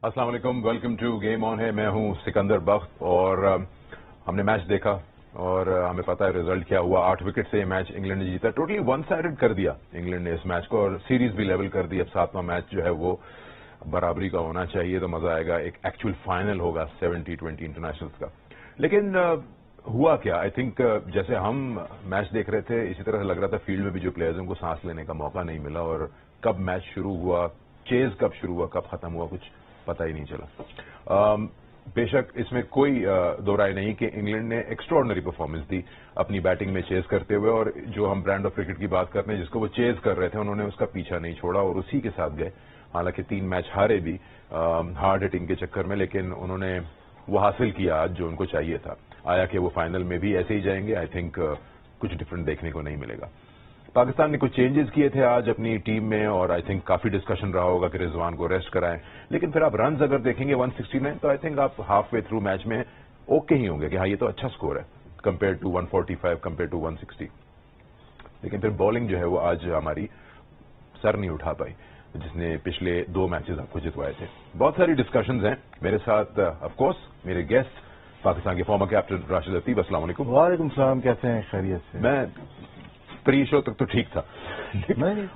السلام علیکم، welcome to game آن ہے. میں ہوں سکندر بخت اور ہم نے میچ دیکھا اور ہمیں پتا ہے ریزلٹ کیا ہوا. 8 وکٹ سے یہ میچ انگلینڈ نے جیتا. ٹوٹلی ون سائڈڈ کر دیا انگلینڈ نے اس میچ کو اور سیریز بھی لیول کر دی. اب 7واں میچ جو ہے وہ برابری کا ہونا چاہیے تو مزہ آئے گا. ایک ایکچوئل فائنل ہوگا 70-20 انٹرنیشنلز کا. لیکن ہوا کیا؟ آئی تھنک جیسے ہم میچ دیکھ رہے تھے اسی طرح لگ رہا تھا فیلڈ میں بھی جو پلیئرز کو سانس لینے کا موقع نہیں ملا اور کب میچ شروع ہوا، چیز کب شروع ہوا، کب ختم ہوا، کچھ پتہ ہی نہیں چلا. بے شک اس میں کوئی دو رائے نہیں کہ انگلینڈ نے ایکسٹراڈنری پرفارمنس دی اپنی بیٹنگ میں چیز کرتے ہوئے، اور جو ہم برانڈ آف کرکٹ کی بات کرتے ہیں جس کو وہ چیز کر رہے تھے انہوں نے اس کا پیچھا نہیں چھوڑا اور اسی کے ساتھ گئے. حالانکہ 3 میچ ہارے بھی ہارڈ ہٹنگ کے چکر میں، لیکن انہوں نے وہ حاصل کیا آج جو ان کو چاہیے تھا. آیا کہ وہ فائنل میں بھی ایسے ہی جائیں گے؟ آئی تھنک کچھ ڈفرنٹ دیکھنے کو نہیں ملے گا. پاکستان نے کچھ چینجز کیے تھے آج اپنی ٹیم میں اور آئی تھنک کافی ڈسکشن رہا ہوگا کہ رضوان کو ریسٹ کرائیں. لیکن پھر آپ رنز اگر دیکھیں گے 169 تو آئی تھنک آپ ہاف وے تھرو میچ میں اوکے ہی ہوں گے کہ ہاں یہ تو اچھا سکور ہے کمپیئر ٹو 145 کمپیئر ٹو 160. لیکن پھر بولنگ جو ہے وہ آج ہماری سر نہیں اٹھا پائی جس نے پچھلے 2 میچز آپ کو جتوائے تھے. بہت ساری ڈسکشنز ہیں میرے ساتھ. آف کورس میرے گیسٹ پاکستان کے فارمر کیپٹن راشد لطیف. السلام علیکم. وعلیکم السلام. کیسے ہیں؟ خیریت سے؟ میں پری شو تک تو ٹھیک تھا،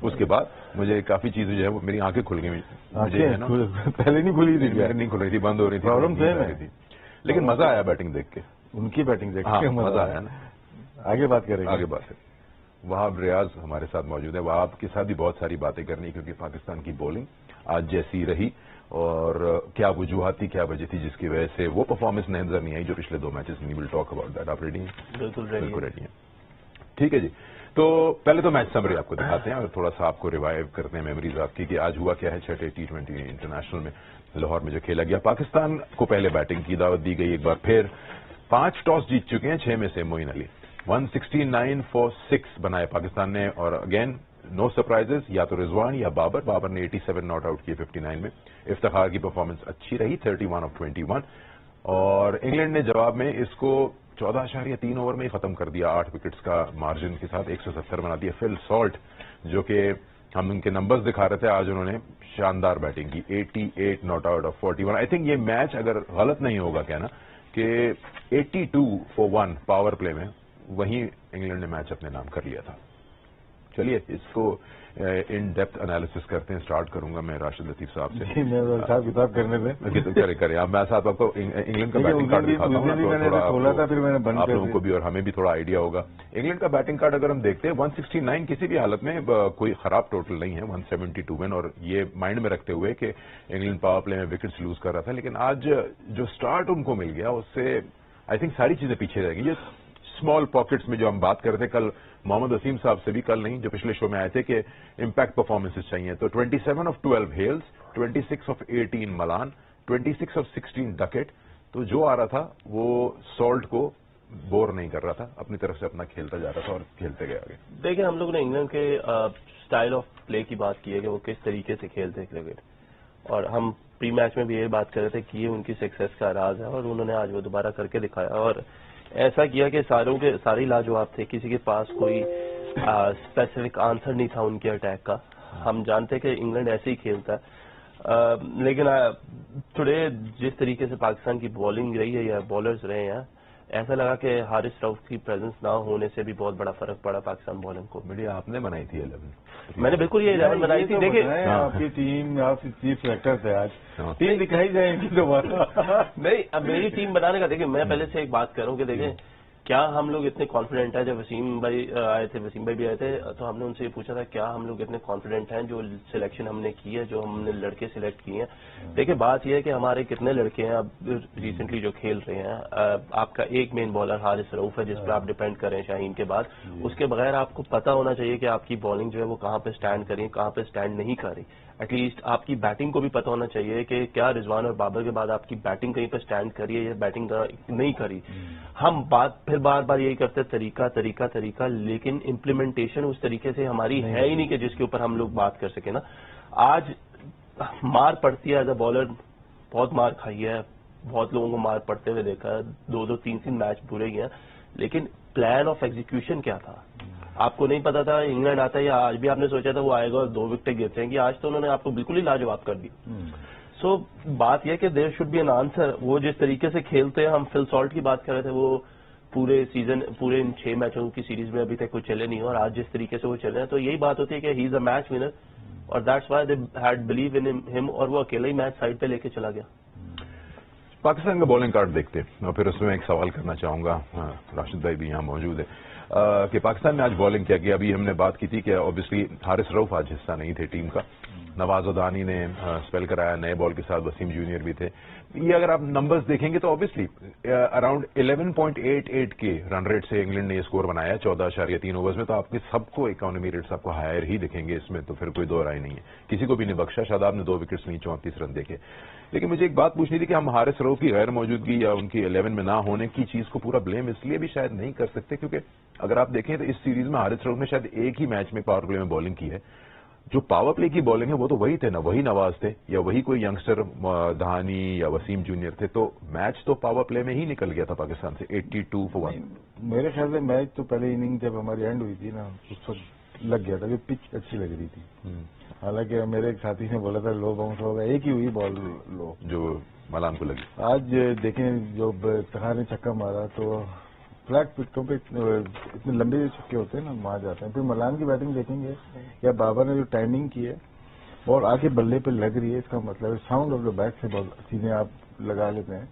اس کے بعد مجھے کافی چیزیں جو ہے وہ میری آنکھیں کھل گئی. پہلے نہیں کھلی تھی؟ نہیں کھل رہی تھی، بند ہو رہی تھی، پرابلم تھی. لیکن مزہ آیا بیٹنگ دیکھ کے. ان کی بیٹنگ دیکھ کے مزہ آیا نا. آگے بات کریں گے. آگے بات ہے. وہاب ریاض ہمارے ساتھ موجود ہے. وہاب کے ساتھ بھی بہت ساری باتیں کرنی کیونکہ پاکستان کی بولنگ آج جیسی رہی اور کیا وجوہات تھی، کیا وجہ تھی جس کی وجہ سے وہ پرفارمنس نظر نہیں آئی جو پچھلے 2 میچز میں. Will talk about that. آپ ریڈی ہیں؟ بالکل ریڈی ہیں. ٹھیک ہے جی. تو پہلے تو میچ سمری آپ کو دکھاتے ہیں اور تھوڑا سا آپ کو ریوائیو کرتے ہیں میموریز آپ کی کہ آج ہوا کیا ہے. 6 T20 انٹرنیشنل میں لاہور میں جو کھیلا گیا، پاکستان کو پہلے بیٹنگ کی دعوت دی گئی. ایک بار پھر 5 ٹاس جیت چکے ہیں، 6 میں سے معین علی. 169 for 6 بنائے پاکستان نے اور اگین نو سرپرائزز، یا تو رضوان یا بابر نے 87 ناٹ آؤٹ کیے 59 میں. افتخار کی پرفارمنس اچھی رہی 31 of 21 اور انگلینڈ نے جواب میں اس کو 14.3 اوور میں ہی ختم کر دیا. 8 وکٹس کا مارجن کے ساتھ 170 بنا دیا. فل سالٹ جو کہ ہم ان کے نمبرز دکھا رہے تھے، آج انہوں نے شاندار بیٹنگ کی. 88 not out of 41. I think یہ میچ اگر غلط نہیں ہوگا کہنا کہ 82 for 1 پاور پلے میں وہیں انگلینڈ نے میچ اپنے نام کر لیا تھا. چلیے اس کو ان ڈیپتھ انالیسس کرتے ہیں. اسٹارٹ کروں گا میں راشد لطیف صاحب سے. حساب کتاب کرنے دیں. کریں آپ. میں ساتھ آپ کو انگلینڈ کا بیٹنگ کارڈ دکھاتا ہوں، آپ لوگوں کو بھی اور ہمیں بھی تھوڑا آئیڈیا ہوگا. انگلینڈ کا بیٹنگ کارڈ اگر ہم دیکھتے ہیں 169 کسی بھی حالت میں کوئی خراب ٹوٹل نہیں ہے. 172 ون اور یہ مائنڈ میں رکھتے ہوئے کہ انگلینڈ پاور پلے میں وکٹس لوز کر رہا تھا. لیکن آج جو اسٹارٹ ان کو مل گیا اس سے آئی تھنک ساری چیزیں پیچھے رہ گئی. یہ اسمال پاکٹس میں جو ہم بات کرتے کل محمد وسیم صاحب سے بھی، کل نہیں جو پچھلے شو میں آئے تھے کہ امپیکٹ پرفارمنسز چاہیے، تو 27 of 12 Hales, 26 of 18 Malan, 26 of 16 Duckett. تو جو آ رہا تھا وہ سالٹ کو بور نہیں کر رہا تھا، اپنی طرف سے اپنا کھیلتا جا رہا تھا اور کھیلتے گئے آگے. دیکھیں ہم لوگ نے انگلینڈ کے سٹائل آف پلے کی بات کی ہے کہ وہ کس طریقے سے کھیلتے ہیں کرکٹ، اور ہم پری میچ میں بھی یہ بات کر رہے تھے کہ یہ ان کی سکسیس کا راز ہے اور انہوں نے آج وہ دوبارہ کر کے دکھایا اور ایسا کیا کہ ساری لاجواب تھے. کسی کے پاس کوئی اسپیسیفک آنسر نہیں تھا ان کے اٹیک کا. ہم جانتے کہ انگلینڈ ایسے ہی کھیلتا ہے، لیکن ٹوڈے جس طریقے سے پاکستان کی بالنگ رہی ہے یا بالرز رہے ہیں، ایسا لگا کہ حارث رؤف کی پریزنس نہ ہونے سے بھی بہت بڑا فرق پڑا پاکستان بالنگ کو. میڈیا آپ نے بنائی تھی 11؟ میں نے بالکل یہ 11 بنائی تھی. دیکھیں آپ کی ٹیم، آپ کی چیف سلیکٹر تھے، آج ٹیم دکھائی جائے گی دوبارہ. نہیں، اب میری ٹیم بنانے کا دیکھیں میں پہلے سے ایک بات کروں کہ دیکھیں کیا ہم لوگ اتنے کانفیڈنٹ ہیں. جب وسیم بھائی آئے تھے، وسیم بھائی بھی آئے تھے، تو ہم نے ان سے یہ پوچھا تھا کیا ہم لوگ اتنے کانفیڈنٹ ہیں جو سلیکشن ہم نے کی ہے، جو ہم نے لڑکے سلیکٹ کیے ہیں. دیکھیں بات یہ ہے کہ ہمارے کتنے لڑکے ہیں اب ریسنٹلی جو کھیل رہے ہیں. آپ کا ایک مین بالر حارث رؤف ہے جس پر آپ ڈیپینڈ کریں شاہین کے بعد. اس کے بغیر آپ کو پتا ہونا چاہیے کہ آپ کی بالنگ جو ہے وہ کہاں پہ اسٹینڈ کر رہی ہے، کہاں پہ اسٹینڈ نہیں کر رہی. ایٹ لیسٹ آپ کی بیٹنگ کو بھی پتا ہونا چاہیے کہ کیا رضوان اور بابر کے بعد آپ کی بیٹنگ کہیں پہ اسٹینڈ کری ہے یا بیٹنگ نہیں کری. ہم پھر بار بار یہی کرتے طریقہ، لیکن امپلیمنٹیشن اس طریقے سے ہماری ہے ہی نہیں کہ جس کے اوپر ہم لوگ بات کر سکیں نا. آج مار پڑتی ہے ایز اے بالر، بہت مار کھائی ہے، بہت لوگوں کو مار پڑتے ہوئے دیکھا ہے، 2-3 میچ برے گئے ہیں، لیکن پلان آف ایگزیکیوشن کیا تھا؟ آپ کو نہیں پتا تھا انگلینڈ آتا ہے یا آج بھی آپ نے سوچا تھا وہ آئے گا اور 2 وکٹیں گرتے ہیں کہ آج تو انہوں نے آپ کو بالکل ہی لاجواب کر دی. سو بات یہ کہ there should be an answer. وہ جس طریقے سے کھیلتے ہیں, ہم فل سالٹ کی بات کر رہے تھے, وہ پورے سیزن پورے ان 6 میچوں کی سیریز میں ابھی تک کوئی چلے نہیں, اور آج جس طریقے سے وہ چل رہے ہیں تو یہی بات ہوتی ہے کہ ہی از اے میچ ونر, اور that's why they had believe in ہم, اور وہ اکیلا ہی میچ سائڈ پہ لے کے چلا گیا. پاکستان کا بولنگ کارڈ دیکھتے ہیں اور پھر اس میں ایک سوال کرنا چاہوں گا, راشد بھائی بھی یہاں موجود ہے, کہ پاکستان نے آج بولنگ کیا کیا. ابھی ہم نے بات کی تھی کہ اوبیسلی حارث رؤف آج حصہ نہیں تھے ٹیم کا, نواز ودانی نے اسپیل کرایا, نئے بال کے ساتھ وسیم جونیئر بھی تھے. یہ اگر آپ نمبرز دیکھیں گے تو اوبیسلی اراؤنڈ 11.88 کے رن ریٹ سے انگلینڈ نے یہ اسکور بنایا 14.3 اوورز میں. تو آپ کے سب کو اکانومی ریٹس آپ کو ہائر ہی دکھیں گے اس میں, تو پھر کوئی دو رائے نہیں ہے, کسی کو بھی نہیں بخشا. شاداب نے 2 وکٹس لی, 34 رن دیکھے. لیکن مجھے ایک بات پوچھنی تھی کہ ہم حارث رؤف کی غیر موجودگی یا ان کی 11 میں نہ ہونے کی چیز کو پورا بلیم اس لیے بھی شاید نہیں کر سکتے کیونکہ اگر آپ دیکھیں تو اس سیریز میں حارث رؤف نے شاید ایک ہی میچ میں پاور پلے میں بالنگ کی ہے. جو پاور پلے کی بالنگ ہے وہ تو وہی تھے نا, وہی نواز تھے یا وہی کوئی ینگسٹر دہانی یا وسیم جونیئر تھے. تو میچ تو پاور پلے میں ہی نکل گیا تھا پاکستان سے 82 for 1. میرے خیال سے میچ تو پہلے اننگ جب ہماری اینڈ ہوئی تھی نا اس وقت لگ گیا تھا کہ پچ اچھی لگ رہی تھی. حالانکہ میرے ایک ساتھی نے بولا تھا لو باؤنس ہوگا, ایک ہی ہوئی بال لو جو ملان کو لگی. آج دیکھیں جو تخار نے چھکا مارا تو فلیٹ پٹوں پہ اتنے لمبے جو چھکے ہوتے ہیں نا وہاں جاتے ہیں. پھر ملان کی بیٹنگ دیکھیں گے یا بابر نے جو ٹائمنگ کی ہے بال آ کے بلے پہ لگ رہی ہے, اس کا مطلب ہے ساؤنڈ آف دا بیٹ سے بہت چیزیں آپ لگا لیتے ہیں.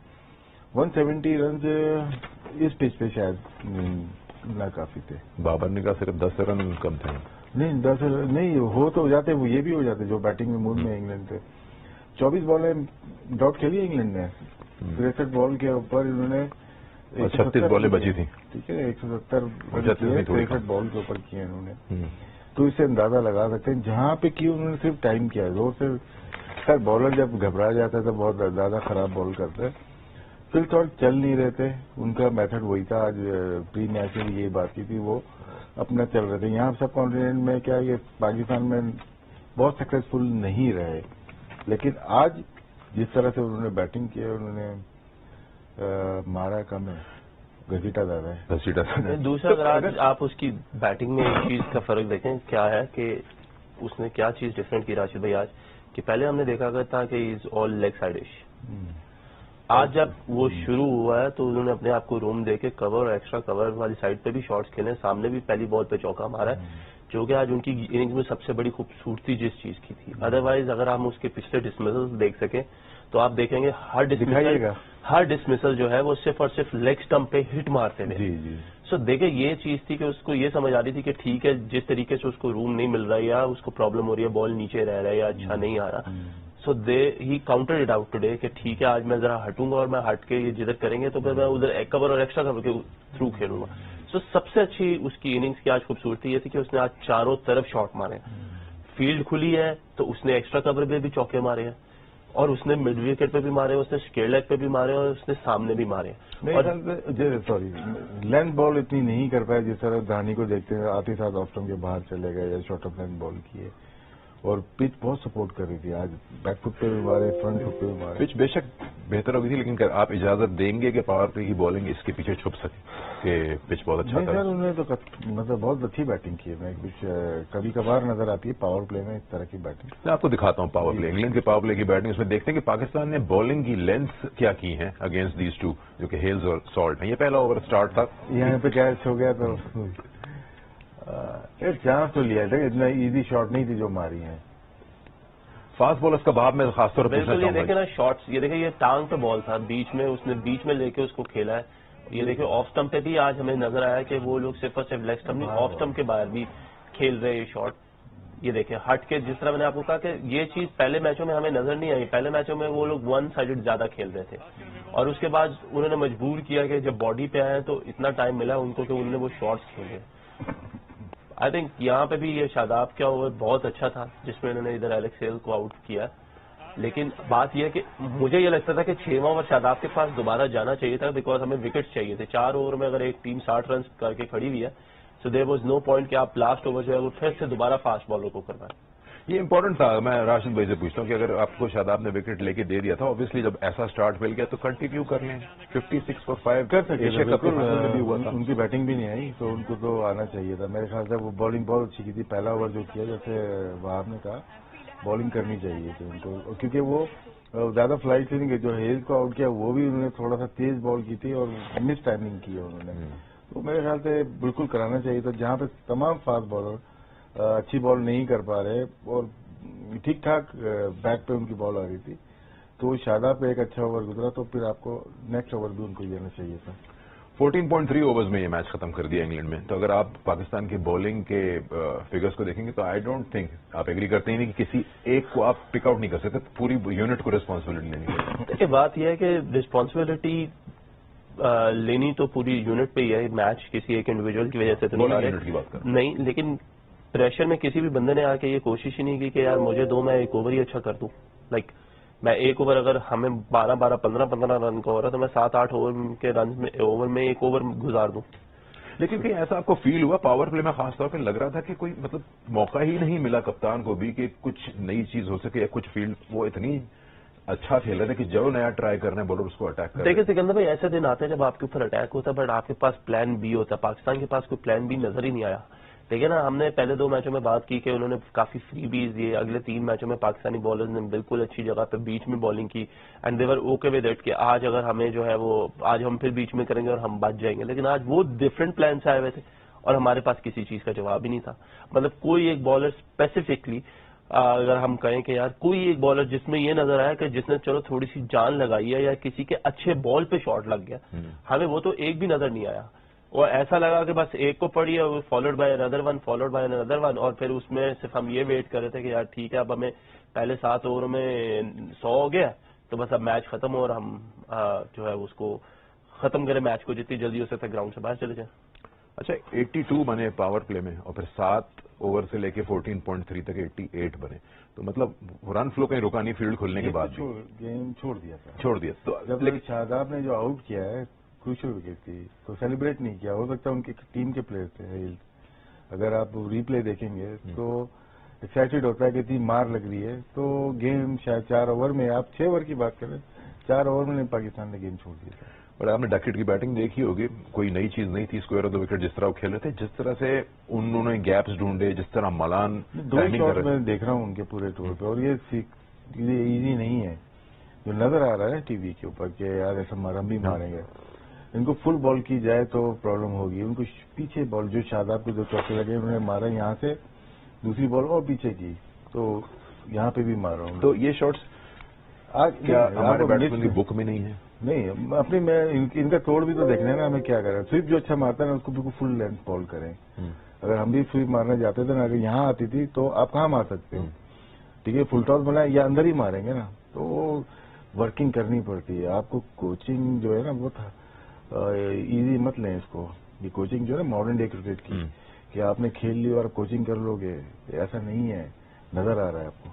170 رنز اس پچ پہ شاید نہ کافی تھے. بابر نے کہا صرف 10 رن کم تھے. نہیں 10 نہیں ہو تو جاتے, وہ یہ بھی ہو جاتے جو بیٹنگ میں موڈ میں انگلینڈ تھے. 24 بالیں ڈاٹ کھیلی انگلینڈ نے, 63 بال کے اوپر انہوں نے 36 بالیں بچی تھی. ٹھیک ہے, 170 63 بال کے اوپر کیے انہوں نے. تو اس سے اندازہ لگا سکتے ہیں جہاں پہ کی انہوں نے صرف ٹائم کیا ہے زور سے. خیر بالر جب گھبرا جاتا ہے تو بہت زیادہ خراب بال کرتا ہے. فل تھوڑ چل نہیں رہے تھے, ان کا میتھڈ وہی تھا. آج پری میچ میں یہی بات کی تھی, وہ اپنا چل رہے تھے. یہاں سب کانٹیننٹ میں کیا یہ پاکستان میں بہت سکسیسفل نہیں رہے, لیکن آج جس طرح سے انہوں نے بیٹنگ کی ہے انہوں نے مارا کم ہے, گھسیٹا زیادہ ہے. دوسرا اگر آپ اس کی بیٹنگ میں ایک چیز کا فرق دیکھیں کیا ہے کہ اس نے کیا چیز ڈفرینٹ کی راشد بھائی آج, کہ پہلے ہم نے دیکھا تھا کہ از آل لیگ سائڈش. آج جب وہ شروع ہوا ہے تو انہوں نے اپنے آپ کو روم دے کے کور اور ایکسٹرا کور والی سائڈ پہ بھی شاٹس کھیلے, سامنے بھی پہلی بال پہ چوکا مارا ہے, جو کہ آج ان کی اننگز میں سب سے بڑی خوبصورتی جس چیز کی تھی. ادروائز اگر ہم اس کے پچھلے ڈسمسل دیکھ سکیں تو آپ دیکھیں گے ہر ڈسمسل جو ہے وہ صرف اور صرف لیگ اسٹمپ پہ ہٹ مارتے تھے. سو دیکھیں یہ چیز تھی کہ اس کو یہ سمجھ آ رہی تھی کہ ٹھیک ہے جس طریقے سے اس کو روم نہیں مل رہا یا اس کو پرابلم ہو رہی ہے, بال نیچے رہ رہا ہے یا اچھا نہیں آ رہا, سو ہی کاؤنٹر اٹ آؤٹ ٹوڈے کہ ٹھیک ہے آج میں ذرا ہٹوں گا اور میں ہٹ کے یہ جدھر کریں گے تو پھر میں ادھر کور اور ایکسٹرا کور کے تھرو کھیلوں گا. سو سب سے اچھی اس کی اننگز کی آج خوبصورتی یہ تھی کہ اس نے آج چاروں طرف شاٹ مارے. فیلڈ کھلی ہے تو اس نے ایکسٹرا کور پہ بھی چوکے مارے ہیں, اور اس نے مڈ وکٹ پہ بھی مارے, اس نے اسکیئر لیگ پہ بھی مارے, اور اس نے سامنے بھی مارے. سوری لینتھ بال اتنی نہیں کر پائے جس طرح دہانی کو دیکھتے ہیں آتے ساتھ آف اسٹمپ کے باہر چلے گئے یا شارٹ آف لینتھ بال کیے, اور پچ بہت سپورٹ کر رہی تھی. آج بیک فٹ پہ بھی مارے, فرنٹ فٹ پہ بھی مارے. پچ بے شک بہتر ہوگی تھی, لیکن آپ اجازت دیں گے کہ پاور پلے کی بالنگ اس کے پیچھے چھپ سکے کہ پچ بہت اچھا تھا. انہوں نے تو مطلب بہت اچھی بیٹنگ کی ہے. کچھ کبھی کبھار نظر آتی ہے پاور پلے میں اس طرح کی بیٹنگ. میں آپ کو دکھاتا ہوں پاور پلے, انگلینڈ کے پاور پلے کی بیٹنگ. اس میں دیکھتے ہیں کہ پاکستان نے بالنگ کی لینتھ کیا کی ہے اگینسٹ دیز ٹو, جو کہ ہیلز اور سالٹ ہیں. یہ پہلا اوور اسٹارٹ تھا, یہاں پہ کیچ ہو گیا تو چانس تو لیا تھا, اتنا ایزی شاٹ نہیں تھی جو ماری ہیں. فاسٹ بالرز کا باب میں خاص طور پر یہ دیکھیں نا شارٹس, یہ دیکھیں یہ ٹانگ پہ بال تھا بیچ میں, اس نے بیچ میں لے کے اس کو کھیلا ہے. یہ دیکھیں آف اسٹمپ پہ بھی آج ہمیں نظر آیا کہ وہ لوگ صرف اور صرف لیگ اسٹمپ نہیں آف اسٹمپ کے باہر بھی کھیل رہے یہ شاٹ. یہ دیکھیں ہٹ کے, جس طرح میں نے آپ کو کہا کہ یہ چیز پہلے میچوں میں ہمیں نظر نہیں آئی. پہلے میچوں میں وہ لوگ ون سائڈڈ زیادہ کھیل رہے تھے, اور اس کے بعد انہوں نے مجبور کیا کہ جب باڈی پہ آئے تو اتنا ٹائم ملا ان کو کہ انہوں نے وہ شاٹس کھیلے. آئی تھنک یہاں پہ بھی یہ شاداب کا اوور بہت اچھا تھا جس میں انہوں نے ادھر ایلیکس ہیل کو آؤٹ کیا. لیکن بات یہ کہ مجھے یہ لگتا تھا کہ 6واں اوور شاداب کے پاس دوبارہ جانا چاہیے تھا, بیکاز ہمیں وکٹس چاہیے تھے. 4 اوور میں اگر ایک ٹیم 60 رنز کر کے کھڑی ہوئی ہے سو دیر واز نو پوائنٹ کہ آپ لاسٹ اوور جو ہے وہ پھر سے دوبارہ فاسٹ بالر کو کروائیں. یہ امپورٹنٹ تھا. میں راشد بھائی سے پوچھتا ہوں کہ اگر آپ کو شاداب نے وکٹ لے کے دے دیا تھا, اوبیسلی جب ایسا سٹارٹ مل گیا تو کنٹینیو کر لیں. 56 for 5 کر سکتے. ان کی بیٹنگ بھی نہیں آئی تو ان کو تو آنا چاہیے تھا میرے خیال سے. وہ بالنگ بہت اچھی کی تھی. پہلا اوور جو کیا جیسے وہاب نے کہا بالنگ کرنی چاہیے تھی ان کو, کیونکہ وہ زیادہ فلائٹ سے نہیں گئے. جو ہیل کو آؤٹ کیا وہ بھی انہوں نے تھوڑا سا تیز بال کی تھی اور مس ٹائمنگ کی ہے انہوں نے. تو میرے خیال سے بالکل کرانا چاہیے تھا. جہاں پہ تمام فاسٹ بالر اچھی بال نہیں کر پا رہے اور ٹھیک ٹھاک بیک پہ ان کی بال آ رہی تھی, تو شاداب پہ ایک اچھا اوور گزرا تو پھر آپ کو نیکسٹ اوور بھی ان کو لینا چاہیے تھا. 14.3 اوورز میں یہ میچ ختم کر دیا انگلینڈ میں. تو اگر آپ پاکستان کے بولنگ کے فگرز کو دیکھیں گے تو آئی ڈونٹ تھنک آپ ایگری کرتے ہیں کہ کسی ایک کو آپ پک آؤٹ نہیں کر سکتے, پوری یونٹ کو ریسپانسبلٹی لینی ہے. دیکھیے بات یہ ہے کہ ریسپانسبلٹی لینی تو پوری یونٹ پہ ہی ہے. میچ کسی ایک انڈیویجول کی وجہ سے تو نہیں, لیکن پریشر میں کسی بھی بندے نے آ کے یہ کوشش ہی نہیں کی کہ یار مجھے دو میں ایک اوور ہی اچھا کر دوں. لائک میں ایک اوور اگر ہمیں 12 15 رن کا ہو رہا ہے تو میں 7-8 اوور میں ایک اوور گزار دوں. لیکن کہیں ایسا آپ کو فیل ہوا پاور پلے میں خاص طور پہ لگ رہا تھا کہ کوئی مطلب موقع ہی نہیں ملا کپتان کو بھی کہ کچھ نئی چیز ہو سکے یا کچھ فیلڈ وہ اتنی اچھا کھیل رہے تھے کہ جو نیا ٹرائی کرنا ہے بولر اس کو اٹیک کر. دیکھیں سکندر بھائی ایسے دن آتے ہیں جب آپ کے اوپر اٹیک ہوتا ہے بٹ آپ کے پاس پلان بی ہوتا ہے. پاکستان کے پاس کوئی پلان بی نظر ہی نہیں آیا. دیکھیں نا ہم نے پہلے 2 میچوں میں بات کی کہ انہوں نے کافی فری بیز دیے. اگلے 3 میچوں میں پاکستانی بالرز نے بالکل اچھی جگہ پہ بیچ میں بالنگ کی and they're okay with it کہ آج اگر ہمیں جو ہے وہ آج ہم پھر بیچ میں کریں گے اور ہم بچ جائیں گے. لیکن آج وہ ڈفرینٹ پلان سے آئے ہوئے تھے اور ہمارے پاس کسی چیز کا جواب ہی نہیں تھا. مطلب کوئی ایک بالر اسپیسیفکلی اگر ہم کہیں کہ یار کوئی ایک بالر جس میں یہ نظر آیا کہ جس نے چلو تھوڑی سی جان لگائی ہے یا کسی کے اچھے بال پہ شاٹ لگ گیا, ہمیں وہ تو ایک بھی نظر نہیں آیا. اور ایسا لگا کہ بس ایک کو پڑی ہے followed by another one followed by another one, اور پھر اس میں صرف ہم یہ ویٹ کر رہے تھے کہ یار ٹھیک ہے اب ہمیں پہلے 7 اووروں میں 100 ہو گیا تو بس اب میچ ختم ہو اور ہم جو ہے اس کو ختم کریں میچ کو جتنی جلدی ہو سکتا ہے گراؤنڈ سے باہر چلے جائیں. اچھا 82 بنے پاور پلے میں اور پھر 7 اوور سے لے کے 14.3 تک 88 بنے, تو مطلب رن فلو کہیں رکا نہیں فیلڈ کھلنے کے بعد گیم چھوڑ دیا. تو جب شاداب نے جو آؤٹ کیا ہے کروشل وکٹ تھی تو سیلیبریٹ نہیں کیا. ہو سکتا ہے ان کی ٹیم کے پلیئر تھے. اگر آپ ری پلے دیکھیں گے تو ایکسائٹیڈ ہوتا ہے کہ اتنی مار لگ رہی ہے تو گیم شاید 4 اوور میں, آپ 6 اوور کی بات کریں 4 اوور میں پاکستان نے گیم چھوڑ دیا تھا. اور آپ نے ڈکٹ کی بیٹنگ دیکھی ہوگی, کوئی نئی چیز نہیں تھی. اسکوائر آف دا وکٹ جس طرح وہ کھیل رہے تھے, جس طرح سے انہوں نے گیپس ڈھونڈے, جس طرح ملان 2 شاٹ میں دیکھ رہا ہوں ان کے پورے ٹور پہ, اور یہ ایزی نہیں ہے جو نظر آ رہا ہے ٹی وی کے اوپر کہ یار ایسا ہم بھی ماریں گے. ان کو فل بال کی جائے تو پرابلم ہوگی. ان کو پیچھے بال جو شاداب کو 2 چوکے لگے انہوں نے مارا یہاں سے, دوسری بال اور پیچھے کی تو یہاں پہ بھی مارا ہوں. تو یہ شاٹس ہمارے بیٹسمین کی بک میں نہیں ہے. نہیں اپنی میں ان کا توڑ بھی تو دیکھنا ہے نا ہمیں کیا کریں. سویپ جو اچھا مارتا ہے نا اس کو بالکل فل لینتھ بال کریں. اگر ہم بھی سویپ مارنے جاتے تھے نا, اگر یہاں آتی تھی تو آپ کہاں مار سکتے ہیں. ٹھیک ہے فل ٹاس بنائے یا اندر ہی ماریں گے نا, تو ورکنگ کرنی پڑتی ہے آپ کو. کوچنگ جو ہے نا وہ تھا ایزی مت لیں اس کو. یہ کوچنگ جو ہے نا ماڈرن ڈے کرکٹ کی کہ آپ نے کھیل لی اور کوچنگ کر لو گے, ایسا نہیں ہے. نظر آ رہا ہے آپ کو.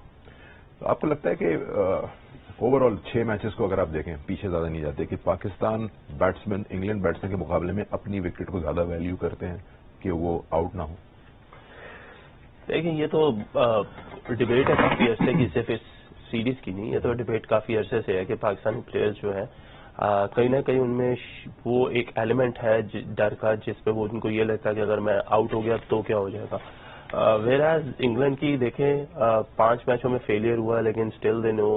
تو آپ کو لگتا ہے کہ اوور آل 6 میچز کو اگر آپ دیکھیں پیچھے زیادہ نہیں جاتے کہ پاکستان بیٹسمین انگلینڈ بیٹسمین کے مقابلے میں اپنی وکٹ کو زیادہ ویلیو کرتے ہیں کہ وہ آؤٹ نہ ہو؟ دیکھیں یہ تو ڈبیٹ ہے کافی عرصے کی, صرف اس سیریز کی نہیں. یہ تو ڈبیٹ کافی عرصے سے ہے کہ پاکستانی پلیئرز جو ہیں کہیں نہ کہیں ان میں وہ ایک ایلیمنٹ ہے ڈر کا جس پہ وہ ان کو یہ لگتا ہے کہ اگر میں آؤٹ ہو گیا تو کیا ہو جائے گا. ویئر ایز انگلینڈ کی دیکھیں 5 میچوں میں فیلئر ہوا ہے لیکن اسٹل دے نو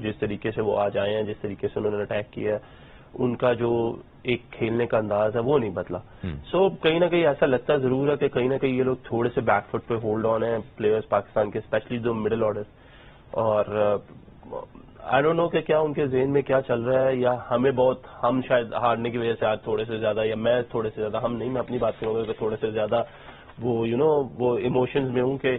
جس طریقے سے وہ آج آئے ہیں, جس طریقے سے انہوں نے اٹیک کیا ہے, ان کا جو ایک کھیلنے کا انداز ہے وہ نہیں بدلا. سو کہیں نہ کہیں ایسا لگتا ضرور ہے کہ کہیں نہ کہیں یہ لوگ تھوڑے سے بیک فٹ پہ ہولڈ آن ہیں پلیئرز پاکستان کے, اسپیشلی جو مڈل آرڈر. اور آئی ڈونٹ نو کہ کیا ان کے ذہن میں کیا چل رہا ہے, یا ہم شاید ہارنے کی وجہ سے آج تھوڑے سے زیادہ, یا میں تھوڑے سے زیادہ, ہم نہیں میں اپنی بات کروں گا کہ تھوڑے سے زیادہ وہ وہ ایموشنز میں ہوں کہ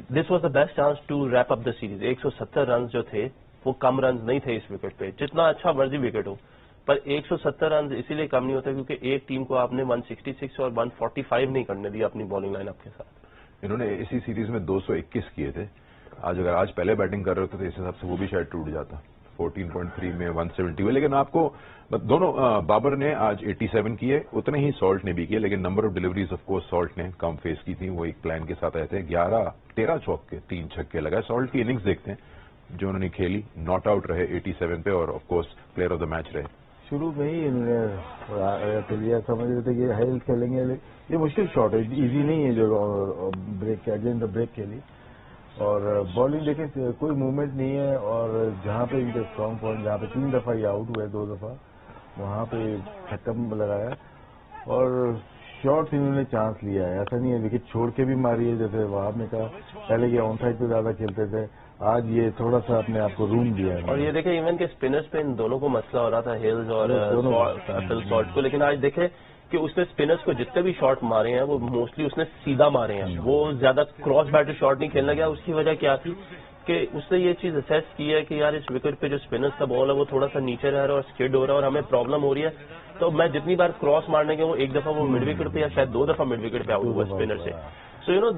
this was the best chance to wrap up the series. 170 runs جو تھے وہ کم رنز نہیں تھے اس وکٹ پہ, جتنا اچھا مرضی وکٹ ہو, پر 170 رنز اسی لیے کم نہیں ہوتا کیونکہ ایک ٹیم کو آپ نے 166 اور 145 نہیں کرنے دیا اپنی بالنگ لائن اپ کے ساتھ. انہوں نے اسی سیریز میں 221 کیے تھے. اگر آج پہلے بیٹنگ کر رہے ہوتے تو اس حساب سے وہ بھی شاید ٹوٹ جاتا. 14.3 میں 170 ہوئے, لیکن آپ کو دونوں بابر نے آج 87 کیے, اتنے ہی سالٹ نے بھی کیے, لیکن number of deliveries of course salt نے کم فیس کی تھی. وہ ایک پلان کے ساتھ آئے تھے. 13 چوکے 3 چھکے لگائے. سالٹ کی اننگز دیکھتے ہیں جو انہوں نے کھیلی, ناٹ آؤٹ رہے 87 پہ اور of course player of the match رہے. شروع میں ہی انہوں نے سمجھ رہے تھے کہ ہیل کھیلیں گے, یہ مشکل شاٹ ہے, ایزی نہیں ہے جو بریک اگین دا بریک کھیلی. اور بالنگ دیکھیں کوئی موومنٹ نہیں ہے، اور جہاں پہ ان کے اسٹرانگ پوائنٹ، جہاں پہ 3 دفعہ یہ آؤٹ ہوئے 2 دفعہ وہاں پہ چھکم لگایا، اور شارٹس انہوں نے چانس لیا ہے، ایسا نہیں ہے وکٹ چھوڑ کے بھی ماری ہے، جیسے وہاں نے کہا پہلے یہ آن سائڈ پہ زیادہ کھیلتے تھے، آج یہ تھوڑا سا اپنے آپ کو روم دیا ہے. اور یہ دیکھیں ایون کہ اسپنرز پہ ان دونوں کو مسئلہ ہو رہا تھا، ہیلز اور فل سالٹ کو، لیکن آج دیکھیں کہ اس نے اسپنرز کو جتنے بھی شاٹ مارے ہیں وہ موسٹلی اس نے سیدھا مارے ہیں، وہ زیادہ کراس بیٹر شاٹ نہیں کھیلنا گیا. اس کی وجہ کیا تھی کہ اس نے یہ چیز اسیس کی ہے کہ یار اس وکٹ پہ جو اسپنرز کا بال ہے وہ تھوڑا سا نیچے رہ رہا ہے اور اسکڈ ہو رہا ہے اور ہمیں پرابلم ہو رہی ہے، تو میں جتنی بار کراس مارنے کے وہ ایک دفعہ وہ مڈ وکٹ پہ یا شاید 2 دفعہ مڈ وکٹ پہ آؤٹ ہوا اسپنر سے. سو یو نو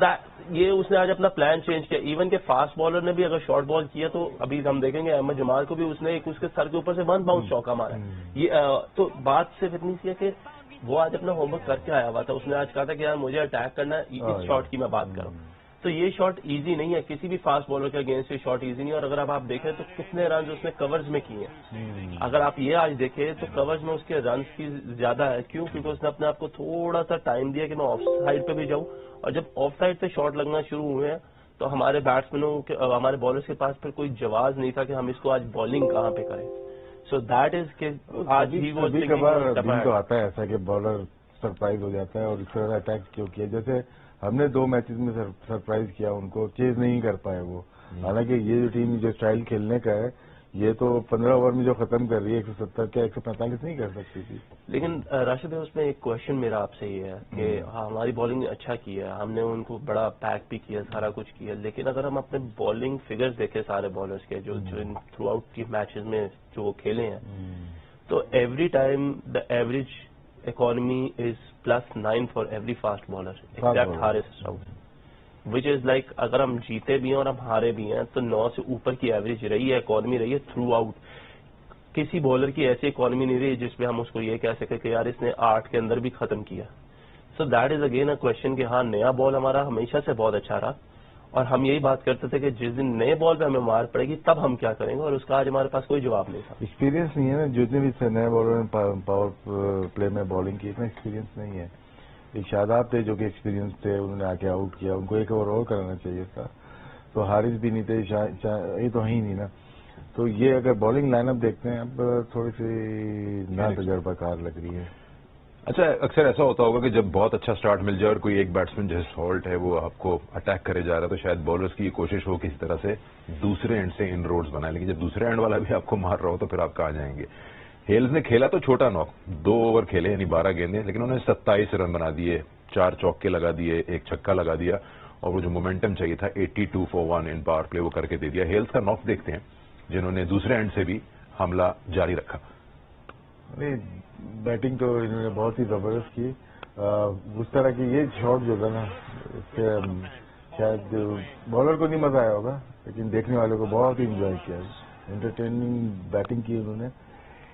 یہ اس نے آج اپنا پلان چینج کیا. ایون کہ فاسٹ بالر نے بھی اگر شارٹ بال کیا تو ابھی ہم دیکھیں گے احمد جمال کو بھی اس نے ایک اس کے سر کے اوپر سے 1 باؤنس چوکا مارا. یہ تو بات صرف اتنی سی ہے کہ وہ آج اپنا ہوم ورک کر کے آیا ہوا تھا. اس نے آج کہا تھا کہ یار مجھے اٹیک کرنا ہے، اس شاٹ کی میں بات کروں. تو یہ شاٹ ایزی نہیں ہے، کسی بھی فاسٹ بالر کے اگینسٹ یہ شاٹ ایزی نہیں ہے. اور اگر آپ دیکھیں تو کتنے رنز اس نے کورز میں کیے ہیں، اگر آپ یہ آج دیکھیں تو کورز میں اس کے رنز کی زیادہ ہے. کیوں؟ کیونکہ اس نے اپنے آپ کو تھوڑا سا ٹائم دیا کہ میں آف سائڈ پہ بھی جاؤں، اور جب آف سائڈ سے شاٹ لگنا شروع ہوئے ہیں تو ہمارے بیٹسمینوں ہمارے بالرز کے پاس پھر کوئی جواز نہیں تھا کہ ہم اس کو آج بالنگ کہاں پہ کریں. سو دیٹ از کہ آج بھی وہ تو آتا ہے ایسا کہ بالر سرپرائز ہو جاتا ہے اور اس طرح اٹیک کیوں کیا. جیسے ہم نے 2 میچز میں سرپرائز کیا، ان کو چیز نہیں کر پائے وہ. حالانکہ یہ جو ٹیم جو اسٹائل کھیلنے کا ہے یہ تو 15 اوور میں جو ختم کر رہی ہے 170 کیا 145 نہیں کر سکتی تھی. لیکن راشد بھائی اس میں ایک کوشچن میرا آپ سے یہ ہے کہ ہماری بالنگ اچھا کی ہے، ہم نے ان کو بڑا پیک بھی کیا، سارا کچھ کیا، لیکن اگر ہم اپنے بالنگ فگرز دیکھیں سارے بالرز کے جو تھرو آؤٹ کی میچز میں جو وہ کھیلے ہیں، تو every time the average economy is +9 for every fast bowler except Haris Strauss, which is like اگر ہم جیتے بھی ہیں اور ہم ہارے بھی ہیں تو 9 سے اوپر کی ایوریج رہی ہے، اکانومی رہی ہے تھرو آؤٹ. کسی بولر کی ایسی اکانومی نہیں رہی جس پہ ہم اس کو یہ کہہ سکیں کہ یار اس نے 8 کے اندر بھی ختم کیا. So that is again a question کہ ہاں نیا بال ہمارا ہمیشہ سے بہت اچھا رہا، اور ہم یہی بات کرتے تھے کہ جس دن نئے بال پہ ہمیں مار پڑے گی تب ہم کیا کریں گے، اور اس کا آج ہمارے پاس کوئی جواب نہیں تھا. ایکسپیرینس نہیں ہے نا، جتنے بھی نئے بالر نے پاور پلے میں بالنگ کی اتنا ایکسپیرینس نہیں ہے. ایک شاداب تھے جو کہ ایکسپیرینس تھے، انہوں نے آ کے آؤٹ کیا، ان کو 1 اوور اور کرانا چاہیے تھا. تو حارث بھی نہیں تھے، یہ تو ہی نہیں نا. تو یہ اگر بالنگ لائن اپ دیکھتے ہیں اب تھوڑی سی نا تجربہ کار لگ رہی ہے. اچھا اکثر ایسا ہوتا ہوگا کہ جب بہت اچھا سٹارٹ مل جائے اور کوئی ایک بیٹسمین جیسے سالٹ ہے وہ آپ کو اٹیک کرے جا رہا ہے تو شاید بالرز کی یہ کوشش ہو کسی طرح سے دوسرے اینڈ سے ان روڈز بنائے، لیکن جب دوسرے اینڈ والا بھی آپ کو مار رہا ہو تو پھر آپ کہاں جائیں گے. ہیلز نے کھیلا تو چھوٹا ناک، 2 اوور کھیلے یعنی 12 گیندیں، لیکن انہوں نے 27 رن بنا دیے، 4 چوکے لگا دیے، 1 چھکا لگا دیا، اور وہ جو مومنٹم چاہیے تھا 82 for 1 ان پاور پلے وہ کر کے دے دیا. ہیلز کا ناک دیکھتے ہیں جنہوں نے دوسرے اینڈ سے بھی حملہ جاری رکھا. بیٹنگ تو انہوں نے بہت ہی زبردست کی. اس طرح کی یہ شاٹ جو تھا نا اس سے شاید بالر کو نہیں مزہ آیا ہوگا لیکن دیکھنے والوں کو بہت ہی انجوائے کیا. انٹرٹیننگ بیٹنگ کی انہوں نے،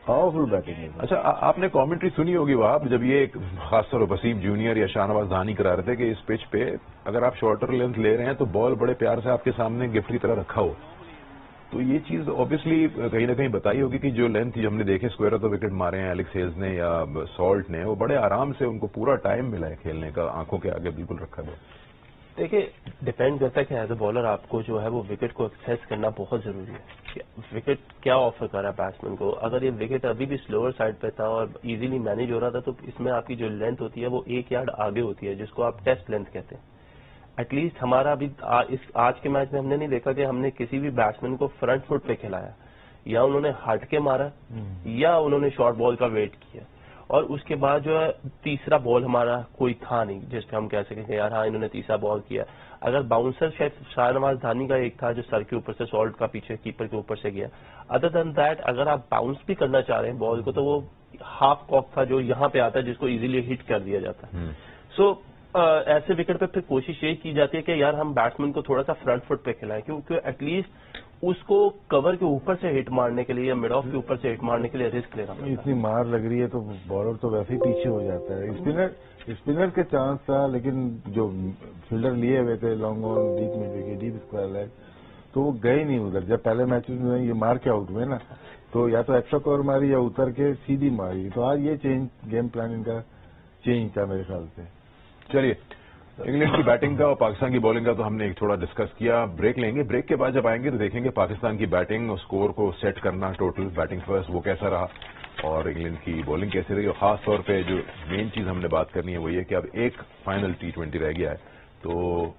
پاورفل بیٹنگ. اچھا آپ نے کامنٹری سنی ہوگی وہاں جب یہ خاص طور پر وسیم جونیئر یا شاہ نواز دہانی کرا رہے تھے کہ اس پچ پہ اگر آپ شارٹر لینتھ لے رہے ہیں تو بال بڑے پیار سے آپ کے سامنے گفٹ کی طرح رکھا ہو. تو یہ چیز آبویسلی کہیں نہ کہیں بتائی ہوگی کہ جو لینتھ ہم نے دیکھے اسکوئر تو وکٹ مارے ہیں ایلکس ہیلز نے یا سالٹ نے، وہ بڑے آرام سے ان کو پورا ٹائم ملا ہے کھیلنے کا، آنکھوں کے آگے بالکل رکھا گیا. دیکھیے ڈپینڈ کرتا ہے کہ ایز اے بالر آپ کو جو ہے وہ وکٹ کو ایکسیس کرنا بہت ضروری ہے. وکٹ کیا آفر کر رہا ہے بیٹسمین کو؟ اگر یہ وکٹ ابھی بھی سلوور سائڈ پہ تھا اور ایزیلی مینیج ہو رہا تھا تو اس میں آپ کی جو لینتھ ہوتی ہے وہ 1 یارڈ آگے ہوتی ہے، جس کو آپ ٹیسٹ لینتھ کہتے ہیں. ایٹ لیسٹ ہمارا ابھی آج کے میچ میں ہم نے نہیں دیکھا کہ ہم نے کسی بھی بیٹسمین کو فرنٹ فٹ پہ کھلایا، یا انہوں نے ہٹ کے مارا یا انہوں نے شارٹ بال کا ویٹ کیا. اور اس کے بعد جو ہے تیسرا بال ہمارا کوئی تھا نہیں جس پہ ہم کہہ سکیں کہ یار ہاں انہوں نے تیسرا بال کیا. اگر باؤنسر شاید شاہ نواز دہانی کا ایک تھا جو سر کے اوپر سے سالٹ کا پیچھے کیپر کے اوپر سے گیا. ادر دین دیٹ اگر آپ باؤنس بھی کرنا چاہ رہے ہیں بال کو تو وہ ہاف کاک تھا جو یہاں پہ آتا ہے جس کو ایزیلی ہٹ کر دیا جاتا ہے. سو ایسے وکٹ پہ پھر کوشش یہ کی جاتی ہے کہ یار ہم بیٹسمین کو تھوڑا سا فرنٹ فٹ پہ کھلائیں کیونکہ ایٹ لیسٹ اس کو کور کے اوپر سے ہٹ مارنے کے لیے یا مڈ آف کے اوپر سے ہٹ مارنے کے لیے رسک لینا پڑتا ہے. اتنی مار لگ رہی ہے تو بالر تو ویسے ہی پیچھے ہو جاتا ہے. اسپنر کے چانس تھا لیکن جو فیلڈر لیے ہوئے تھے لانگ آن ڈیپ میں ڈیپ اسکوائر لیگ تو وہ گئے نہیں ادھر. جب پہلے میچز میں یہ مار کے آؤٹ ہوئے نا تو یا تو ایکسٹرا کور ماری یا اتر کے سیدھی ماری. تو آج یہ چینج گیم پلان ان کا چینج تھا میرے خیال سے. چلیے انگلینڈ کی بیٹنگ کا اور پاکستان کی بولنگ کا تو ہم نے ایک تھوڑا ڈسکس کیا. بریک لیں گے, بریک کے بعد جب آئیں گے تو دیکھیں گے پاکستان کی بیٹنگ اور اسکور کو سیٹ کرنا, ٹوٹل بیٹنگ فرسٹ وہ کیسا رہا اور انگلینڈ کی بولنگ کیسے رہی. اور خاص طور پہ جو مین چیز ہم نے بات کرنی ہے وہ یہ کہ اب ایک فائنل T20 رہ گیا ہے, تو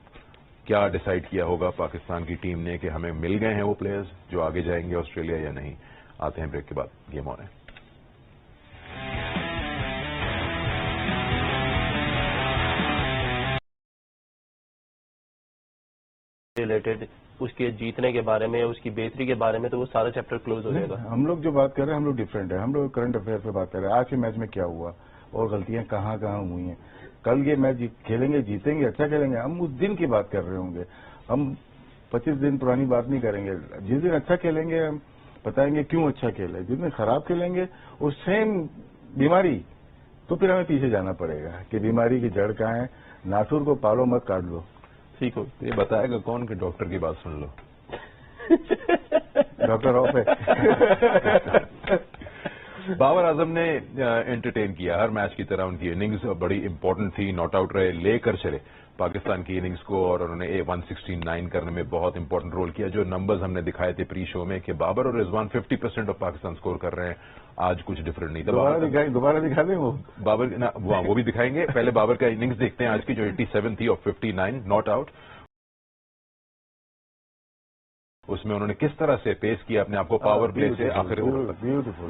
کیا ڈیسائیڈ کیا ہوگا پاکستان کی ٹیم نے کہ ہمیں مل گئے ہیں وہ پلیئرز جو آگے جائیں گے آسٹریلیا یا نہیں. آتے ہیں بریک کے بعد, گیم آن ہے. ریلیٹڈ اس کے جیتنے کے بارے میں, اس کی بہتری کے بارے میں, تو وہ سارا چیپٹر کلوز ہو جائے گا. ہم لوگ جو بات کر رہے ہیں ہم لوگ ڈفرینٹ ہیں, ہم لوگ کرنٹ افیئر پہ بات کر رہے ہیں. آج کے میچ میں کیا ہوا اور غلطیاں کہاں کہاں ہوئی ہیں. کل یہ میچ کھیلیں گے, جیتیں گے, اچھا کھیلیں گے, ہم اس دن کی بات کر رہے ہوں گے. ہم 25 دن پرانی بات نہیں کریں گے. جس دن اچھا کھیلیں گے ہم بتائیں گے کیوں اچھا کھیلے. جس دن خراب کھیلیں گے اس سیم بیماری, تو پھر ہمیں پیچھے جانا پڑے گا کہ بیماری کی جڑ کہاں ہے. ناسور کو پالو مت کاٹ دو. ٹھیک ہو, یہ بتائے گا کون کہ ڈاکٹر کی بات سن لو. ڈاکٹر آف ہے. بابر اعظم نے انٹرٹین کیا ہر میچ کی طرح. ان کی اننگز بڑی امپورٹنٹ تھی, ناٹ آؤٹ رہے, لے کر چلے پاکستان کی اننگز کو, اور انہوں نے 169 کرنے میں بہت امپورٹنٹ رول کیا. جو نمبرز ہم نے دکھائے تھے پری شو میں کہ بابر اور رضوان 50% آف پاکستان سکور کر رہے ہیں, آج کچھ ڈفرنٹ نہیں تھا. دوبارہ دکھا دیں وہ بابر وہ بھی دکھائیں گے. پہلے بابر کا اننگز دیکھتے ہیں آج کی جو 87 تھی اور 59 ناٹ آؤٹ. اس میں انہوں نے کس طرح سے پیس کیا اپنے آپ کو پاور پلے سے آخر.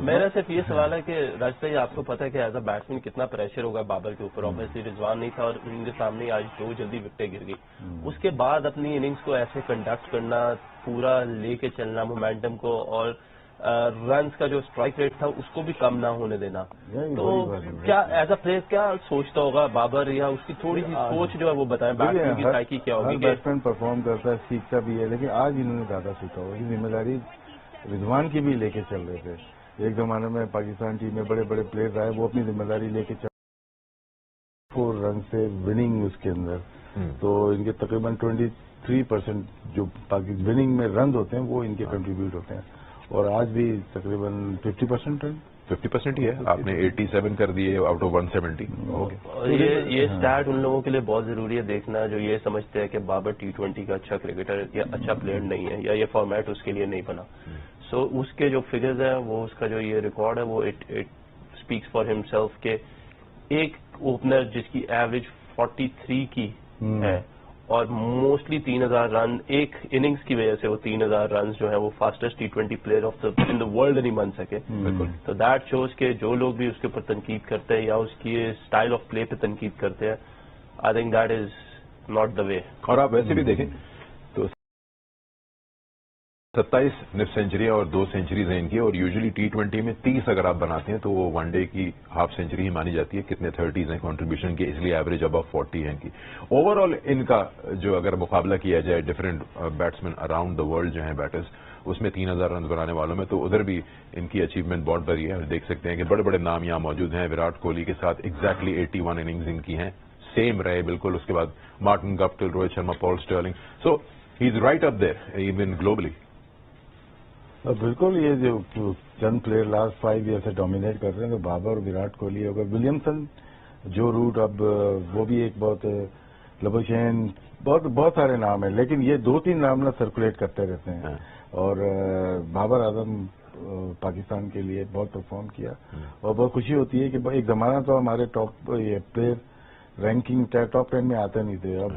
میرا صرف یہ سوال ہے کہ راج بھائی آپ کو پتا ہے کہ ایز اے بیٹسمین کتنا پریشر ہوگا بابر کے اوپر. آبویسلی رضوان نہیں تھا اور ان کے سامنے آج 2 جلدی وکٹیں گر گئی. اس کے بعد اپنی اننگز کو ایسے کنڈکٹ کرنا, پورا لے کے چلنا مومنٹم کو, اور رنز کا جو اسٹرائک ریٹ تھا اس کو بھی کم نہ ہونے دینا. تو کیا ایز اے پلیئر کیا سوچتا ہوگا بابر, یا اس کی تھوڑی سی سوچ جو ہے وہ بتائیں, بیٹسمین کی سائیکی کیا ہوگی. بیٹسمین پرفارم کرتا ہے, سیکھتا بھی ہے, لیکن آج انہوں نے زیادہ سیکھا ہوگا. یہ ذمہ داری رضوان کی بھی لے کے چل رہے تھے. ایک زمانے میں پاکستان ٹیم میں بڑے بڑے پلیئر آئے, وہ اپنی ذمہ داری لے کے چل 4 رن سے وننگ اس کے اندر. تو ان کے تقریباً 23% جو وننگ میں رنز ہوتے ہیں وہ ان کے کنٹریبیوٹ ہوتے ہیں, اور آج بھی تقریباً 50% ہی ہے. آپ نے 87 کر دیے آؤٹ آف 170. یہ اسٹیٹ ان لوگوں کے لیے بہت ضروری ہے دیکھنا جو یہ سمجھتے ہیں کہ بابر T20 کا اچھا کرکٹر یا اچھا پلیئر نہیں ہے, یا یہ فارمیٹ اس کے لیے نہیں بنا. سو اس کے جو فگرز ہیں, وہ اس کا جو یہ ریکارڈ ہے, وہ اٹ اسپیکس فار ہمسیلف کہ ایک اوپنر جس کی ایوریج 43 کی ہے اور موسٹلی 3000 رن ایک اننگز کی وجہ سے, وہ 3000 رنز جو ہیں وہ fastest T20 player of in the world نہیں بن سکے. تو دیٹ شوز کہ جو لوگ بھی اس کے اوپر تنقید کرتے ہیں یا اس کی اسٹائل آف پلے پہ تنقید کرتے ہیں, I think that is not the way. اور آپ ویسے بھی دیکھیں تو 27 نصف سینچریاں اور 2 سینچریز ہیں ان کی, اور یوزلی T20 میں 30 اگر آپ بناتے ہیں تو وہ ون ڈے کی ہاف سینچری ہی مانی جاتی ہے. کتنے 30s ہیں کنٹریبیوشن کے, اس لیے ایوریج ابو 40 ہے ان کی. اوور آل ان کا جو اگر مقابلہ کیا جائے different batsman around the world جو ہیں بیٹرز, اس میں 3000 رنز بنانے والوں میں, تو ادھر بھی ان کی اچیومنٹ بہت بڑی ہے. دیکھ سکتے ہیں کہ بڑے بڑے نام یہاں موجود ہیں. وراٹ کوہلی کے ساتھ ایگزیکٹلی 81 اننگز ان کی ہیں, سیم رہے بالکل. اس کے بعد Martin Guptill, Rohit Sharma, Paul Stirling. So he is right up there even globally. بالکل. یہ جو چند پلیئر لاسٹ 5 ایئر سے ڈومینیٹ کر رہے ہیں, تو بابر اور وراٹ کوہلی ہوگا, ولیمسن, جو روٹ, اب وہ بھی ایک بہت, لبوشین, بہت سارے نام ہیں, لیکن یہ 2-3 نام نہ سرکولیٹ کرتے رہتے ہیں. اور بابر اعظم پاکستان کے لیے بہت پرفارم کیا, اور بہت خوشی ہوتی ہے کہ ایک زمانہ تو ہمارے ٹاپ یہ پلیئر رینکنگ ٹاپ 10 میں آتے نہیں تھے. اب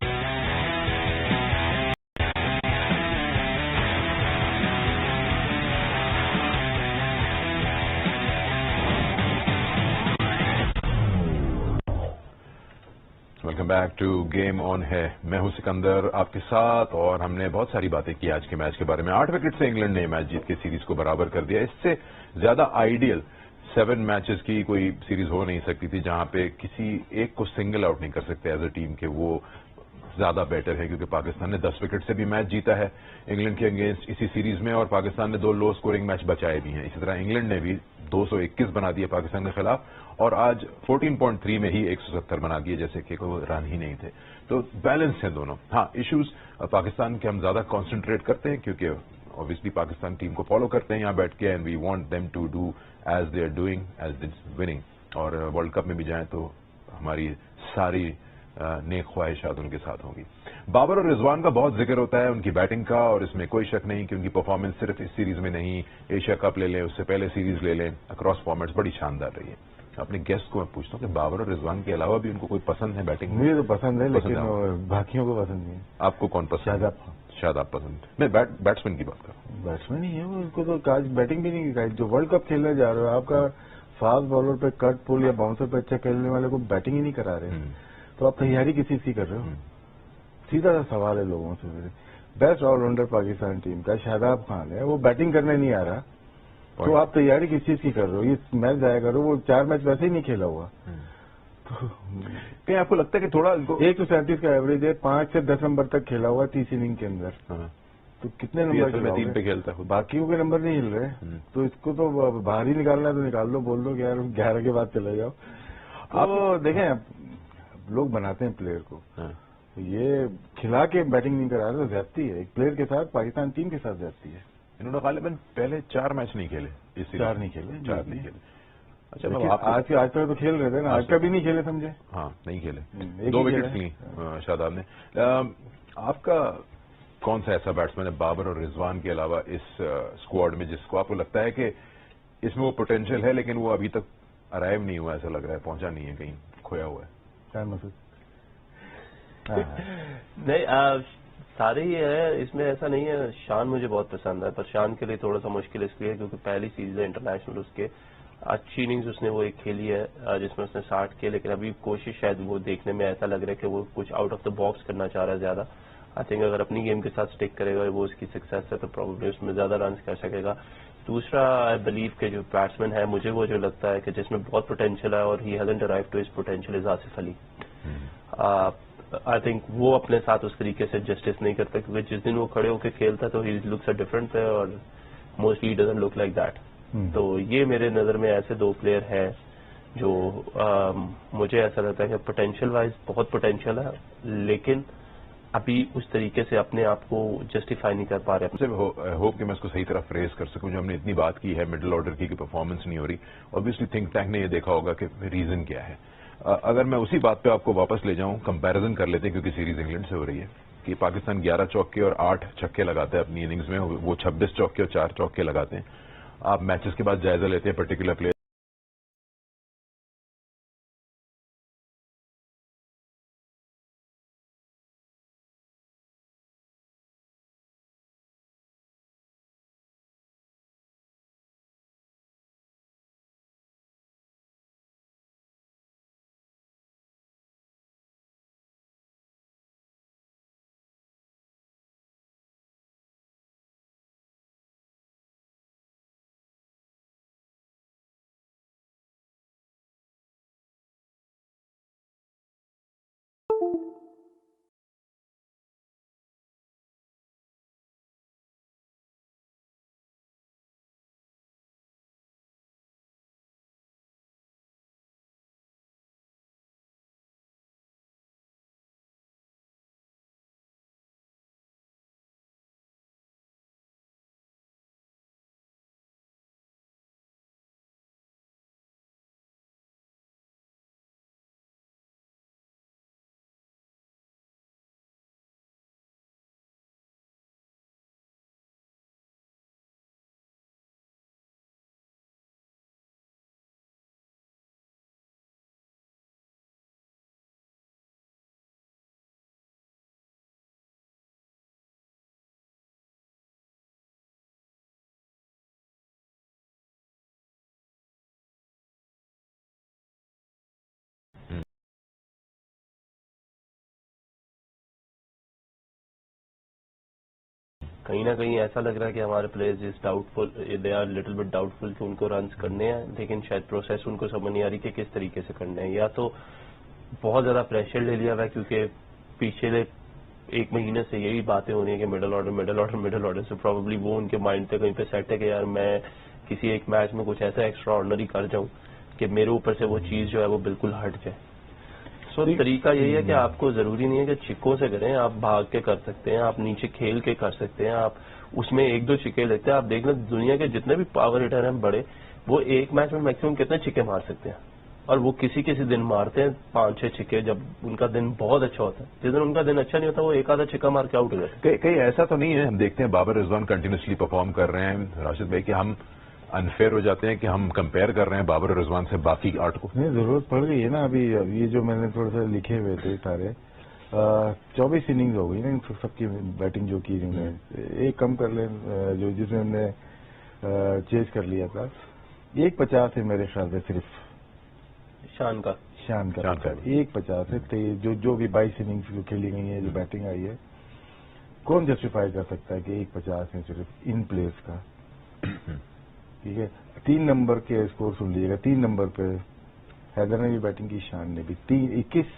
ویلکم بیک ٹو گیم آن ہے. میں ہوں سکندر آپ کے ساتھ, اور ہم نے بہت ساری باتیں کی آج کے میچ کے بارے میں. 8 وکٹ سے انگلینڈ نے میچ جیت کے سیریز کو برابر کر دیا. اس سے زیادہ آئیڈیل 7 میچز کی کوئی سیریز ہو نہیں سکتی تھی جہاں پہ کسی ایک کو سنگل آؤٹ نہیں کر سکتے ایز اے ٹیم کہ وہ زیادہ بیٹر ہے, کیونکہ پاکستان نے 10 وکٹ سے بھی میچ جیتا ہے انگلینڈ کے اگینسٹ اسی سیریز میں, اور پاکستان نے 2 لو اسکورنگ میچ بچائے بھی ہیں. اسی طرح انگلینڈ نے بھی 221 بنا دیے پاکستان کے خلاف, اور آج 14.3 میں ہی 170 بنا دیے, جیسے کہ کوئی رن ہی نہیں تھے. تو بیلنس ہیں دونوں. ہاں ایشوز پاکستان کے ہم زیادہ کانسنٹریٹ کرتے ہیں کیونکہ obviously پاکستان ٹیم کو فالو کرتے ہیں یہاں بیٹھ کے, and we want them to do as they are doing as they winning. اور ورلڈ کپ میں بھی جائیں تو ہماری ساری نیک خواہشات ان کے ساتھ ہوں گی. بابر اور رضوان کا بہت ذکر ہوتا ہے ان کی بیٹنگ کا, اور اس میں کوئی شک نہیں کہ ان کی پرفارمنس صرف اس سیریز میں نہیں, ایشیا کپ لے لیں, اس سے پہلے سیریز لے لیں, اکراس فارمیٹس بڑی شاندار رہی ہے. اپنے گیسٹ کو میں پوچھتا ہوں کہ بابر اور رضوان کے علاوہ بھی ان کو کوئی پسند ہے بیٹنگ؟ مجھے تو پسند ہے, لیکن باقیوں کو پسند نہیں. آپ کو کون پسند؟ شاداب پسند. میں بیٹسمین کی بات کر رہا ہوں. بیٹسمین ہی ہے وہ, اس کو تو آج بیٹنگ بھی نہیں کی. جو ورلڈ کپ کھیلنے جا رہے ہو, آپ کا فاسٹ بالر پہ کٹ پول یا باؤنسر پہ اچھا کھیلنے والے کو بیٹنگ ہی نہیں کرا رہے, تو آپ تیاری کسی کی کر رہے ہو؟ سیدھا سا سوال ہے لوگوں سے. Best all rounder Pakistan team کا شاداب خان ہے, وہ بیٹنگ کرنے نہیں آ رہا, تو آپ تیاری کس چیز کی کر رہے ہو؟ یہ میچ ضائع کرو, وہ 4 میچ ویسے ہی نہیں کھیلا ہوا. کہیں آپ کو لگتا ہے کہ تھوڑا 137 کا ایوریج ہے, 5 سے 10 نمبر تک کھیلا ہوا 30 اننگ کے اندر, تو کتنے نمبر میں 3 پہ کھیلتا ہے, باقیوں کے نمبر نہیں ہل رہے, تو اس کو تو باہر ہی نکالنا ہے تو نکال دو, بول دو کہ یار 11 کے بعد چلے جاؤ. آپ دیکھیں لوگ بناتے ہیں پلیئر کو, یہ کھلا کے بیٹنگ نہیں کرا رہا تو زیادتی ہے. ایک پلیئر کے ساتھ پاکستان ٹیم کے ساتھ زیادتی ہے. انہوں نے غالباً پہلے 4 میچ نہیں کھیلے, 4 نہیں کھیلے. اچھا آج تک تو کھیل رہے تھے نا, آج کا بھی نہیں کھیلے سمجھے. ہاں نہیں کھیلے, 2 وکٹس لی شاداب نے. آپ کا کون سا ایسا بیٹسمین ہے بابر اور رضوان کے علاوہ اس اسکواڈ میں جس کو آپ کو لگتا ہے کہ اس میں وہ پوٹینشیل ہے لیکن وہ ابھی تک ارائیو نہیں ہوا, ایسا لگ رہا ہے پہنچا نہیں ہے, کہیں کھویا ہوا ہے؟ نہیں, سارے ہی ہے, اس میں ایسا نہیں ہے. شان مجھے بہت پسند ہے, پر شان کے لیے تھوڑا سا مشکل اس لیے کیونکہ پہلی سیریز ہے انٹرنیشنل, اس کے اچھی اننگز اس نے وہ ایک کھیلی ہے جس میں اس نے 60 کیے, لیکن ابھی کوشش شاید وہ دیکھنے میں ایسا لگ رہا ہے کہ وہ کچھ آؤٹ آف دا باکس کرنا چاہ رہا ہے زیادہ. آئی تھنک اگر اپنی گیم کے ساتھ اسٹک کرے گا وہ اس کی سکسیس ہے تو پروبیبلی اس میں زیادہ رنز کر سکے گا. دوسرا آئی بلیو کہ جو بیٹسمین ہے مجھے وہ جو لگتا ہے کہ جس میں بہت پوٹینشیل ہے اور he hasn't arrive to his potential is Asif Ali. I think وہ اپنے ساتھ اس طریقے سے جسٹس نہیں کرتا کیونکہ جس دن وہ کھڑے ہو کے کھیلتا تو he looks a different player اور mostly doesn't look like that. تو یہ میرے نظر میں ایسے 2 پلیئر ہیں جو مجھے ایسا لگتا ہے کہ پوٹینشیل وائز بہت پوٹینشیل ہے لیکن ابھی اس طریقے سے اپنے آپ کو جسٹیفائی نہیں کر پا رہے. ہوپ کہ میں اس کو صحیح طرح فریز کر سکوں. جو ہم نے اتنی بات کی ہے مڈل آرڈر کی کہ پرفارمنس نہیں ہو رہی, obviously تھنک ٹینک نے یہ دیکھا ہوگا کہ ریزن کیا ہے. اگر میں اسی بات پہ آپ کو واپس لے جاؤں, کمپیرزن کر لیتے ہیں کیونکہ سیریز انگلینڈ سے ہو رہی ہے کہ پاکستان 11 چوکے اور 8 چھکے لگاتا ہے اپنی اننگز میں, وہ 26 چوکے اور 4 چوکے لگاتے ہیں. آپ میچز کے بعد جائزہ لیتے ہیں پرٹیکولر پلیئر کہیں نہ کہیں ایسا لگ رہا ہے کہ ہمارے players is doubtful, they are little bit doubtful کہ ان کو رنز کرنے ہیں, لیکن شاید پروسیس ان کو سمجھ نہیں آ رہی کہ کس طریقے سے کرنے ہیں. یا تو بہت زیادہ پریشر لے لیا ہوا ہے کیونکہ پچھلے 1 مہینے سے یہی باتیں ہو رہی ہیں کہ مڈل آرڈر سے پروبیبلی وہ ان کے مائنڈ پہ کہیں پہ سیٹ ہے کہ یار میں کسی ایک میچ میں کچھ ایسا ایکسٹرا آرڈنری کر جاؤں کہ میرے اوپر سے وہ چیز جو ہے وہ بالکل ہٹ جائے. سو طریقہ یہی ہے کہ آپ کو ضروری نہیں ہے کہ چھکوں سے کریں, آپ بھاگ کے کر سکتے ہیں, آپ نیچے کھیل کے کر سکتے ہیں, آپ اس میں 1-2 چھکے لیتے ہیں. آپ دیکھ لیں دنیا کے جتنے بھی پاور ہٹر ہیں بڑے, وہ ایک میچ میں میکسیمم کتنے چھکے مار سکتے ہیں. اور وہ کسی دن مارتے ہیں 5-6 چھکے جب ان کا دن بہت اچھا ہوتا ہے. جس دن ان کا دن اچھا نہیں ہوتا وہ ایک آدھا چھکا مار کے آؤٹ ہو جاتا ہے. کہیں ایسا تو نہیں ہے ہم دیکھتے ہیں بابر رضوان کنٹینیوسلی پرفارم کر رہے ہیں راشد بھائی کہ ہم انفیئر ہو جاتے ہیں کہ ہم کمپیئر کر رہے ہیں بابر رضوان سے باقی 8 کو؟ نہیں, ضرورت پڑ گئی ہے نا. ابھی یہ جو میں نے تھوڑا سا لکھے ہوئے تھے سارے 24 اننگز ہو گئی نا سب کی بیٹنگ جو کی انہوں نے. ایک کم کر لیں جو جس میں ہم نے چیز کر لیا تھا 1.50 ہے میرے خیال سے صرف شان کا 1.50 ہے. جو بھی 22 اننگز جو کھیلی گئی ہیں جو بیٹنگ آئی ہے کون جسٹیفائی کر سکتا ہے کہ 1.50 ہے صرف ان پلیس کا. ٹھیک ہے, 3 نمبر کے اسکور سن لیجیے گا. 3 نمبر پہ حیدر نے بھی بیٹنگ کی, شان نے بھی 21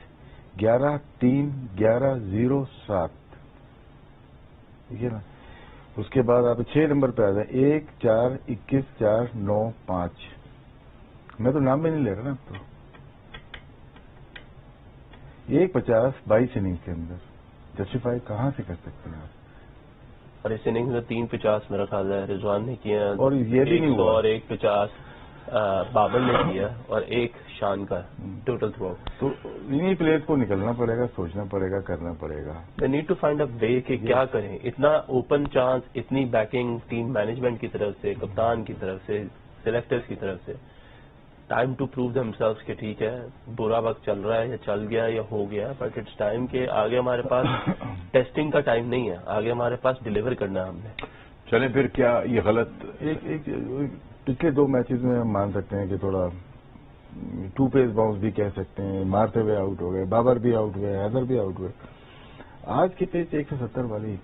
11 3 11 0 7. ٹھیک ہے نا. اس کے بعد آپ 6 نمبر پہ آ جائیں 1 4 21 4 9 5. میں تو نام بھی نہیں لے رہا نا اب تو. 1.50 22 اننگ کے اندر جسٹیفائی کہاں سے کر سکتے ہیں آپ؟ اور اس اننگ میں 3.50 میرا خیال ہے رضوان نے کیا اور یہ بھی نہیں ہوا, اور 1.50 بابر نے کیا اور 1 شان کا ٹوٹل تھرو. تو انہی پلیئرز کو نکلنا پڑے گا, سوچنا پڑے گا, کرنا پڑے گا. They need to find a way کہ کیا کریں. اتنا اوپن چانس, اتنی بیٹنگ ٹیم مینجمنٹ کی طرف سے, کپتان کی طرف سے, سلیکٹرز کی طرف سے, time to prove themselves کہ ٹھیک ہے برا وقت چل رہا ہے یا چل گیا یا ہو گیا, بٹ اٹس ٹائم کہ آگے ہمارے پاس ٹیسٹنگ کا ٹائم نہیں ہے, آگے ہمارے پاس ڈیلیور کرنا ہے ہم نے. چلیں پھر کیا یہ غلط ایک پچھلے 2 میچز میں ہم مان سکتے ہیں کہ تھوڑا 2 پیس باؤنس بھی کہہ سکتے ہیں, مارتے ہوئے آؤٹ ہو گئے, بابر بھی آؤٹ ہوئے, حیدر بھی آؤٹ ہوئے. آج کے پیچ 170 والی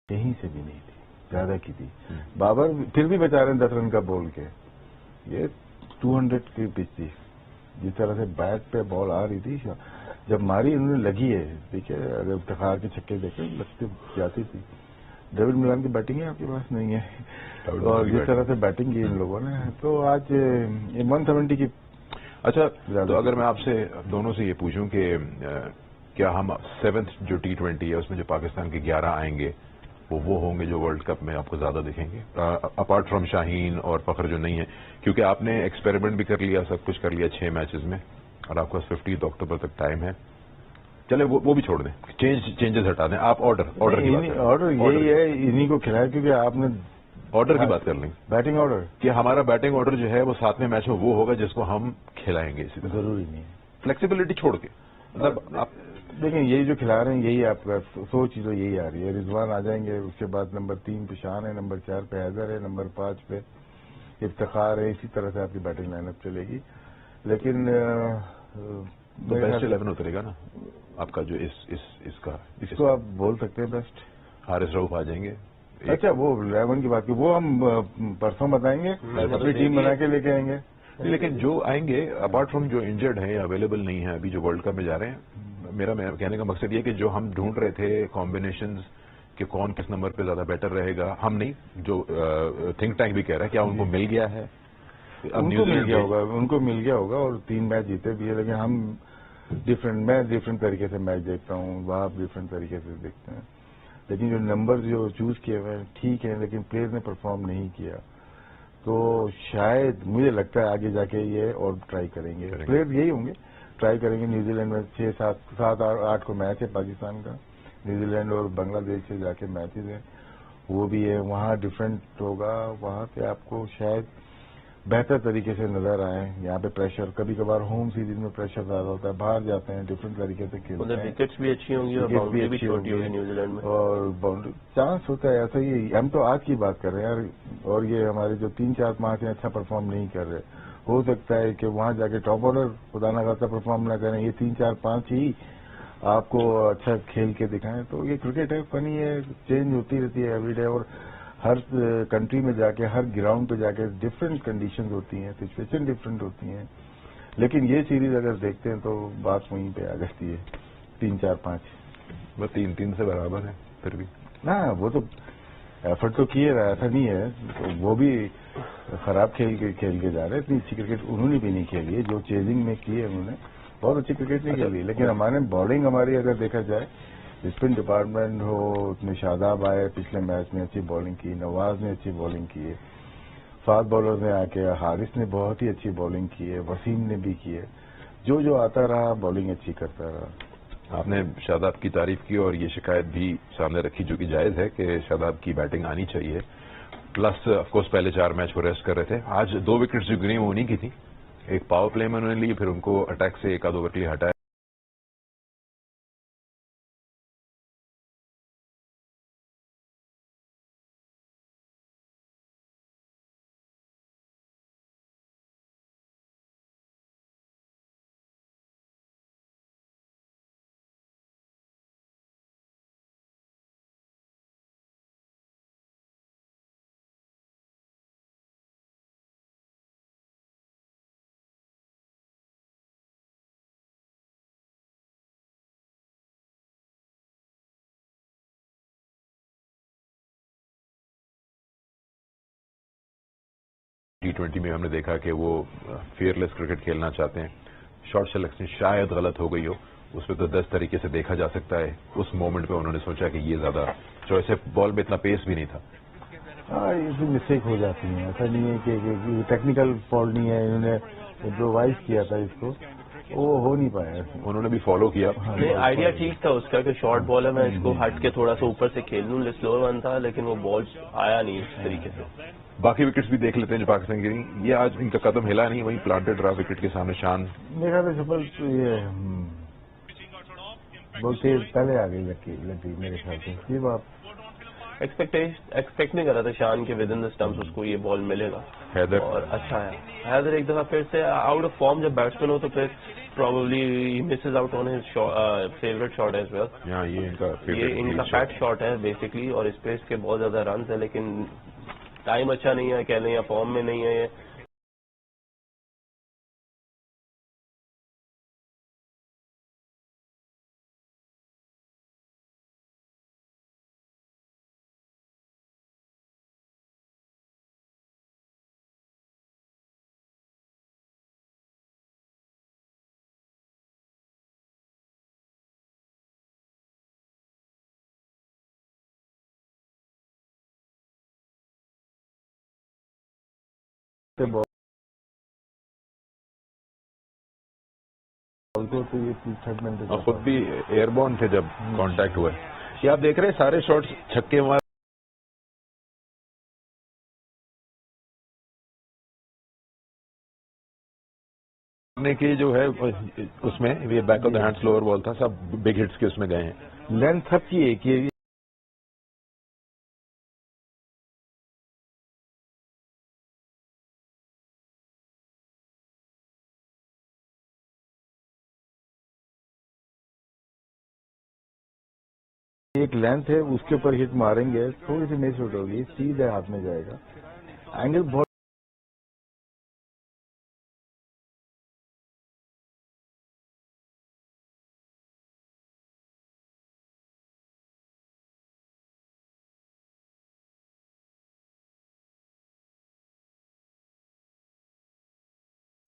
کہیں سے بھی نہیں تھی, زیادہ کی تھی. بابر پھر بھی بچا رہے ہیں 10 رن کا بول کے. یہ 200 کی پچ تھی, جس طرح سے بیٹ پہ بال آ رہی تھی جب ماری انہوں نے لگی ہے. دیکھیے اگر افتخار کے چھکے دیکھیں لگتی جاتی تھی. ڈیوڈ ملان کی بیٹنگ ہے آپ کے پاس نہیں ہے, اور جس طرح سے بیٹنگ کی ان لوگوں نے تو آج 170 کی. اچھا, تو اگر میں آپ سے دونوں سے یہ پوچھوں کہ کیا ہم 7th جو T20 ہے اس میں جو پاکستان کے 11 آئیں گے وہ ہوں گے جو ورلڈ کپ میں آپ کو زیادہ دکھیں گے اپارٹ فرام شاہین اور فخر جو نہیں ہے, کیونکہ آپ نے ایکسپیریمنٹ بھی کر لیا, سب کچھ کر لیا 6 میچز میں, اور آپ کا 15 اکتوبر تک ٹائم ہے. چلے وہ بھی چھوڑ دیں, چینجز ہٹا دیں. آپ آرڈر یہی ہے انہی کو کھلایا, کیونکہ آپ نے آرڈر کی بات کر لیں. بیٹنگ آرڈر کہ ہمارا بیٹنگ آرڈر جو ہے وہ 7ویں میچ میں وہ ہوگا جس کو ہم کھلائیں گے. اسی طرح ضروری نہیں ہے, فلیکسیبلٹی چھوڑ کے. مطلب آپ دیکھیں یہی جو کھلا رہے ہیں یہی آپ کا سوچ تو یہی آ رہی ہے. رضوان آ جائیں گے, اس کے بعد نمبر 3 پہ شان ہے, نمبر 4 پہ حیدر ہے, نمبر 5 پہ افتخار ہے. اسی طرح سے آپ کی بیٹنگ لائن اپ چلے گی. لیکن بیسٹ 11 اترے گا نا آپ کا جو اس کو آپ بول سکتے ہیں بیسٹ. حارث رؤف آ جائیں گے. اچھا وہ 11 کی بات کی وہ ہم پرسوں بتائیں گے, اپنی ٹیم بنا کے لے کے آئیں گے. لیکن جو آئیں گے اپارٹ فرام جو انجرڈ ہیں یا اویلیبل نہیں ہیں ابھی جو ورلڈ کپ میں جا رہے ہیں, میرا کہنے کا مقصد یہ کہ جو ہم ڈھونڈ رہے تھے کمبینیشنز کہ کون کس نمبر پہ زیادہ بیٹر رہے گا, ہم نہیں, جو تھنک ٹینک بھی کہہ رہا ہے, کیا ان کو مل گیا ہے؟ ان کو مل گیا ہوگا اور 3 میچ جیتے بھی ہے. لیکن ہم میں ڈفرینٹ طریقے سے میچ دیکھتا ہوں, وہ آپ ڈفرینٹ طریقے سے دیکھتے ہیں. لیکن جو نمبر جو چوز کیے ہوئے ہیں ٹھیک ہے, لیکن پلیئر نے پرفارم نہیں کیا, تو شاید مجھے لگتا ہے آگے جا کے یہ اور ٹرائی کریں گے. پلیئر یہی ہوں گے, ٹرائی کریں گے. نیوزی لینڈ میں 6 7 8 کو میچ ہے پاکستان کا, نیوزی لینڈ اور بنگلہ دیش سے جا کے میچز ہیں, وہ بھی ہے. وہاں ڈفرینٹ ہوگا, وہاں پہ آپ کو شاید بہتر طریقے سے نظر آئے. یہاں پہ پریشر کبھی کبھار ہوم سیریز میں پریشر زیادہ ہوتا ہے, باہر جاتے ہیں ڈفرینٹ طریقے سے کھیلتے ہیں, وکٹس بھی اچھی ہوں گی اور باؤنڈری بھی چھوٹی ہوگی نیوزی لینڈ میں, اور باؤنڈری چانس ہوتا ہے. ایسا ہی ہم تو آج کی بات کر رہے ہیں, اور یہ ہمارے جو 3 4 5 ہیں اچھا پرفارم نہیں کر رہے. ہو سکتا ہے کہ وہاں جا کے ٹاپ آرڈر خدا نہ خاصا پرفارم نہ کریں, یہ 3 4 5 ہی آپ کو اچھا کھیل کے دکھائیں. تو یہ کرکٹ ہے, فنی ہے, چینج ہوتی رہتی ہے ایوری ڈے, اور ہر کنٹری میں جا کے ہر گراؤنڈ پہ جا کے ڈفرینٹ کنڈیشنز ہوتی ہیں, سچویشن ڈفرینٹ ہوتی ہیں. لیکن یہ سیریز اگر دیکھتے ہیں تو بات وہیں پہ آ جاتی ہے 3 4 5. وہ 3 سے برابر ہے پھر بھی نا. وہ تو ایفرٹ تو کیے رہا, ایسا نہیں ہے. تو وہ بھی خراب کھیل کے جا رہے. اتنی اچھی کرکٹ انہوں نے بھی نہیں کھیلی ہے جو چیزنگ میں کی ہے, انہوں نے بہت اچھی کرکٹ نہیں کھیلی. لیکن ہمارے بالنگ ہماری اگر دیکھا جائے اسپن ڈپارٹمنٹ ہو، اس میں شاداب آئے پچھلے میچ میں اچھی بالنگ کی، نواز نے اچھی بالنگ کی ہے، فاسٹ بالر نے آ کے حارث نے بہت ہی اچھی بالنگ کی ہے، وسیم نے بھی کی ہے، جو آتا رہا بالنگ اچھی کرتا رہا۔ آپ نے شاداب کی تعریف کی اور یہ شکایت بھی سامنے رکھی جو کہ جائز ہے کہ شاداب کی بیٹنگ آنی چاہیے، پلس آف کورس پہلے 4 میچ وہ ریسٹ کر رہے تھے۔ آج 2 وکٹس جو گری وہ انہیں کی تھی، ایک پاور پلے میں انہوں نے لی، پھر ان کو اٹیک سے 1 آدھ اوور کے لیے ہٹایا۔ T20 میں ہم نے دیکھا کہ وہ فیئر لیس کرکٹ کھیلنا چاہتے ہیں، شارٹ سلیکشن شاید غلط ہو گئی ہو، اس پہ تو 10 طریقے سے دیکھا جا سکتا ہے، اس مومنٹ پہ انہوں نے سوچا کہ یہ زیادہ چوائس ہے، بال میں اتنا پیس بھی نہیں تھا۔ ہاں یہ بھی مسٹیک ہو جاتی ہیں، ایسا نہیں ہے کہ ٹیکنیکل فالٹ نہیں ہے، انہوں نے امپرووائز کیا تھا اس کو، وہ ہو نہیں پایا، انہوں نے بھی فالو کیا۔ آئیڈیا ٹھیک تھا اس کا کہ شارٹ بال ہے، میں اس کو ہٹ کے تھوڑا سا اوپر سے کھیل لوں، سلور ون تھا لیکن وہ بال آیا نہیں اس طریقے سے۔ باقی وکٹس بھی دیکھ لیتے ہیں جو پاکستان کی رہی، یہ آج ان کا قدم ہلا نہیں، وہیں پلانٹڈ رہا وکٹ کے سامنے شان۔ میرا تو سپل یہ بولتے پہلے آ گئی لگی میرے خیال سے، یہ بات ایکسپیکٹ نہیں کر رہا تھا شان کے ود ان دا اسٹمپس اس کو یہ بال ملے گا، حیدر اور اچھا ہے حیدر ایک دفعہ پھر سے آؤٹ آف فارم، جب بیٹسمین ہو تو پھر probably misses out on his favourite shot as well. یہ ان کا پیٹ شاٹ ہے بیسکلی، اور اس پہ اس کے بہت زیادہ رنز ہیں، لیکن ٹائم اچھا نہیں ہے کہہ لیں یا فارم میں نہیں ہے یہ۔ بال کو تو یہ 3 منٹ اور خود بھی ایئر بورن تھے جب کانٹیکٹ ہوا ہے۔ یہ آپ دیکھ رہے ہیں سارے شاٹس چھکے مارنے کی جو ہے اس میں یہ back of the hand slower ball تھا، سب بگ ہٹس کے اس میں گئے ہیں۔ لینتھ سب کی ایک ہی ہے، ایک لینتھ ہے، اس کے اوپر ہٹ ماریں گے تھوڑی سی مس آؤٹ ہوگی، سیدھے ہاتھ میں جائے گا، اینگل بہت